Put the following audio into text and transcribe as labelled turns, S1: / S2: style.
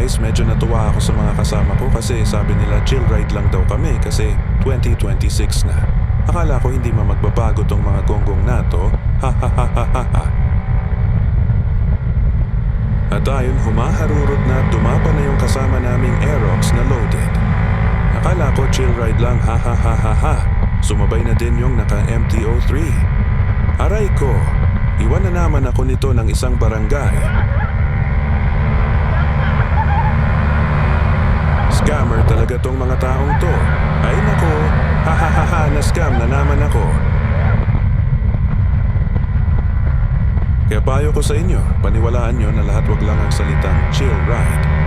S1: guys, medyo natuwa ako sa mga kasama ko kasi sabi nila chill ride lang daw kami kasi 2026 na. Akala ko hindi magbabago tong mga gonggong na to. Ha ha ha ha ha ha. At ayun, humaharurot na at dumapa na yung kasama naming Aerox na loaded. Akala ko chill ride lang, ha ha ha ha ha. Sumabay na din yung naka-MTO3. Aray ko, iwan na naman ako nito ng isang barangay. Scammer talaga tong mga taong to. Ay nako, ha ha ha ha, na-scam na naman ako. Kaya payo ko sa inyo, paniwalaan nyo na lahat wag lang ang salitang chill ride.